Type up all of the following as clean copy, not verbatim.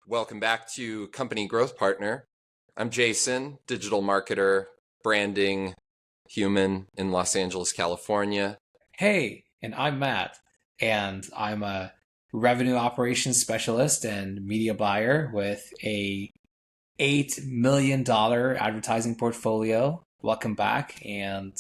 Welcome back to Company Growth Partner. I'm Jason, digital marketer, branding human in Los Angeles, California. Hey, and I'm Matt, and I'm a revenue operations specialist and media buyer with a $8 million advertising portfolio. Welcome back, and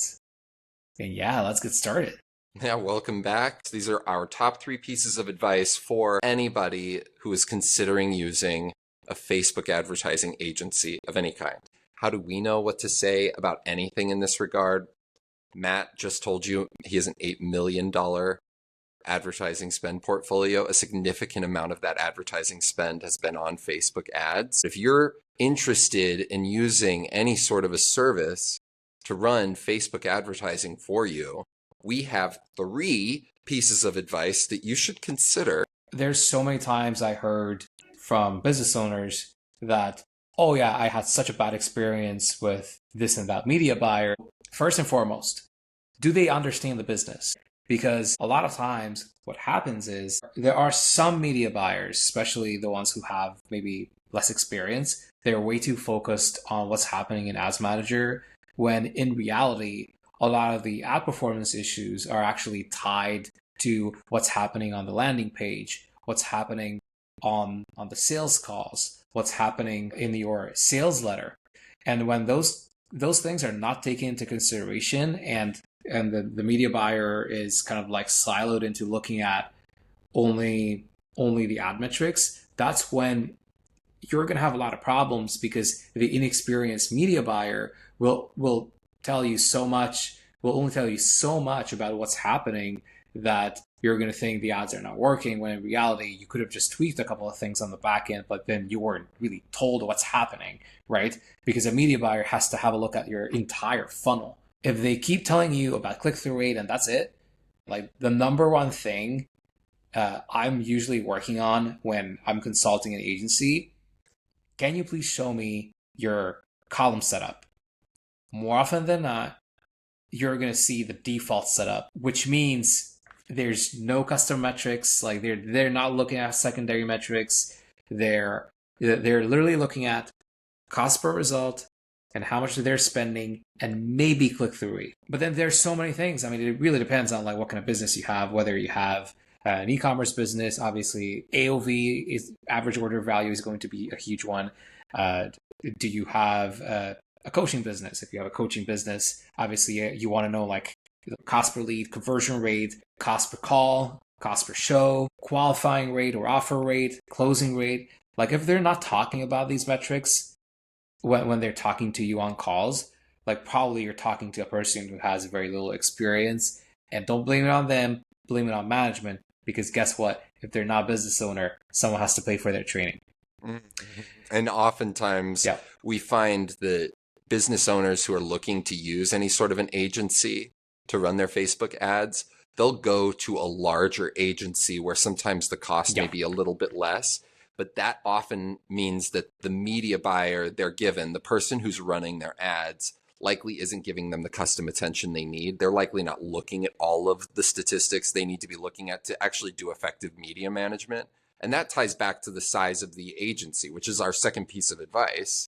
yeah, let's get started. Yeah, welcome back. These are our top 3 pieces of advice for anybody who is considering using a Facebook advertising agency of any kind. How do we know what to say about anything in this regard? Matt just told you he has an $8 million advertising spend portfolio. A significant amount of that advertising spend has been on Facebook ads. If you're interested in using any sort of a service to run Facebook advertising for you, we have 3 pieces of advice that you should consider. There's so many times I heard from business owners that, oh yeah, I had such a bad experience with this and that media buyer. First and foremost, do they understand the business? Because a lot of times what happens is there are some media buyers, especially the ones who have maybe less experience, they're way too focused on what's happening in Ads Manager, when in reality, a lot of the ad performance issues are actually tied to what's happening on the landing page, what's happening on the sales calls, what's happening in your sales letter. And when those things are not taken into consideration, and the media buyer is kind of like siloed into looking at only the ad metrics, that's when you're going to have a lot of problems, because the inexperienced media buyer will tell you so much, will only tell you so much about what's happening, that you're going to think the ads are not working, when in reality you could have just tweaked a couple of things on the back end, but then you weren't really told what's happening, right? Because a media buyer has to have a look at your entire funnel. If they keep telling you about click-through rate and that's it, like the number one thing I'm usually working on when I'm consulting an agency, can you please show me your column setup? More often than not, you're going to see the default setup, which means there's no custom metrics. Like they're not looking at secondary metrics. They're literally looking at cost per result and how much they're spending, and maybe click-through rate. But then there's so many things. I mean, it really depends on like what kind of business you have, whether you have an e-commerce business. Obviously, AOV is average order value is going to be a huge one. Do you have a coaching business? If you have a coaching business, obviously you want to know like cost per lead, conversion rate, cost per call, cost per show, qualifying rate or offer rate, closing rate. Like if they're not talking about these metrics when they're talking to you on calls, like probably you're talking to a person who has very little experience. And don't blame it on them, blame it on management, because guess what? If they're not a business owner, someone has to pay for their training. And oftentimes Yeah. we find that business owners who are looking to use any sort of an agency to run their Facebook ads, they'll go to a larger agency where sometimes the cost may Yeah. be a little bit less. But that often means that the media buyer they're given, the person who's running their ads, likely isn't giving them the custom attention they need. They're likely not looking at all of the statistics they need to be looking at to actually do effective media management. And that ties back to the size of the agency, which is our second piece of advice,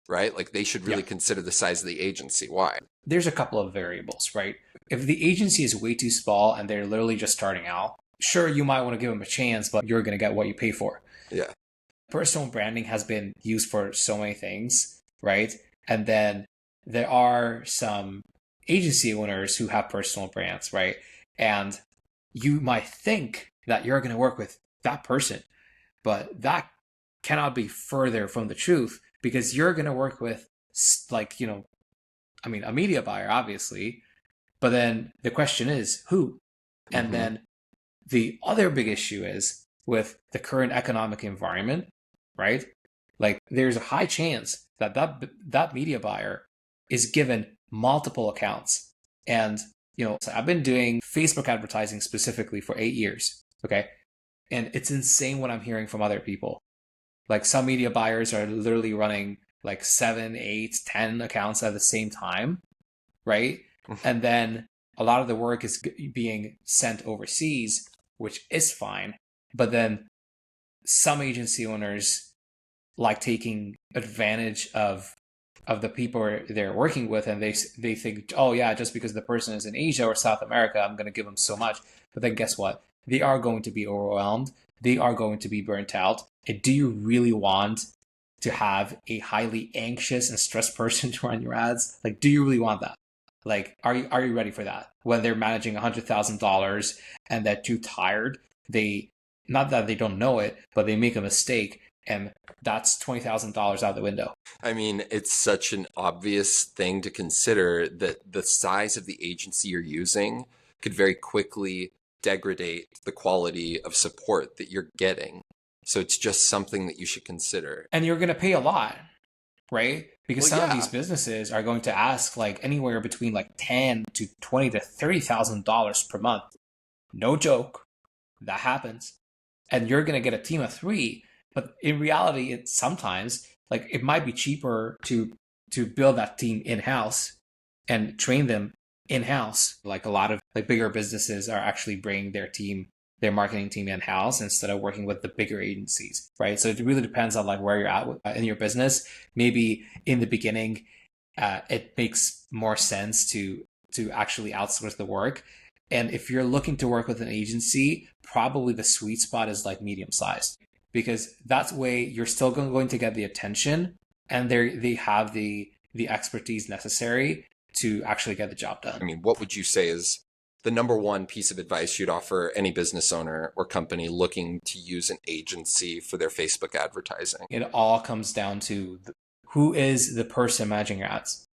right? Like they should really Yeah. consider the size of the agency. Why? There's a couple of variables, right? If the agency is way too small and they're literally just starting out, sure, you might want to give them a chance, but you're going to get what you pay for. Yeah. Personal branding has been used for so many things, right? And then there are some agency owners who have personal brands, right? And you might think that you're going to work with that person, but that cannot be further from the truth, because you're going to work with, like, I mean, a media buyer, obviously, but then the question is who? And Mhm. then the other big issue is with the current economic environment, right? Like there's a high chance that that media buyer is given multiple accounts. And, so I've been doing Facebook advertising specifically for 8 years. Okay. And it's insane what I'm hearing from other people. Like some media buyers are literally running like 7, 8, 10 accounts at the same time, right? And then a lot of the work is being sent overseas, which is fine. But then some agency owners like taking advantage of the people they're working with, and they think, oh yeah, just because the person is in Asia or South America, I'm going to give them so much. But then guess what? They are going to be overwhelmed. They are going to be burnt out. And do you really want to have a highly anxious and stressed person to run your ads? Like, do you really want that? Like, are you ready for that? When they're managing $100,000 and they're too tired, they, not that they don't know it, but they make a mistake, and that's $20,000 out the window. I mean, it's such an obvious thing to consider that the size of the agency you're using could very quickly degrade the quality of support that you're getting. So it's just something that you should consider. And you're going to pay a lot, right? Because Well, some of yeah. these businesses are going to ask like anywhere between like $10 to $20 to $30,000 per month. No joke. That happens. And you're going to get a team of 3. But in reality, it's sometimes like it might be cheaper to build that team in-house and train them in-house. Like a lot of like bigger businesses are actually bringing their marketing team in-house instead of working with the bigger agencies, right? So it really depends on like where you're at in your business. Maybe in the beginning, it makes more sense to actually outsource the work. And if you're looking to work with an agency, probably the sweet spot is like medium sized, because that's way you're still going to get the attention, and they have the expertise necessary to actually get the job done. I mean, what would you say is the number one piece of advice you'd offer any business owner or company looking to use an agency for their Facebook advertising? It all comes down to who is the person managing your ads.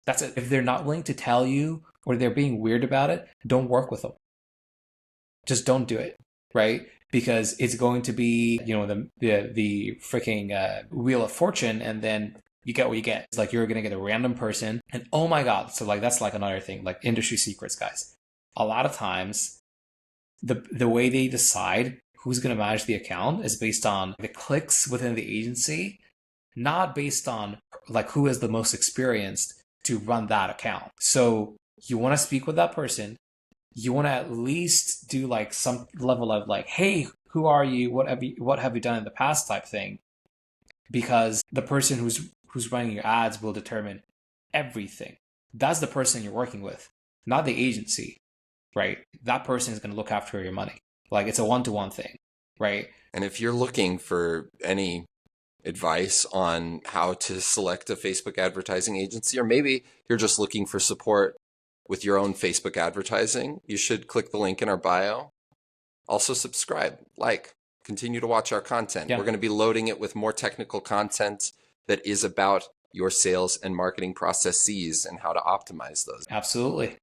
That's it. If they're not willing to tell you or they're being weird about it, don't work with them. Just don't do it, right? Because it's going to be, the freaking wheel of fortune, and then you get what you get. It's like you're going to get a random person, and oh my God. So like that's like another thing, like industry secrets, guys. A lot of times the way they decide who's going to manage the account is based on the clicks within the agency, not based on like who is the most experienced to run that account. So you want to speak with that person. You want to at least do like some level of like, hey, who are you? What have you done in the past type thing? Because the person who's running your ads will determine everything. That's the person you're working with, not the agency, right? That person is going to look after your money. Like it's a one-to-one thing, right? And if you're looking for any advice on how to select a Facebook advertising agency, or maybe you're just looking for support with your own Facebook advertising, you should click the link in our bio. Also subscribe, continue to watch our content. Yeah. We're going to be loading it with more technical content that is about your sales and marketing processes and how to optimize those. Absolutely.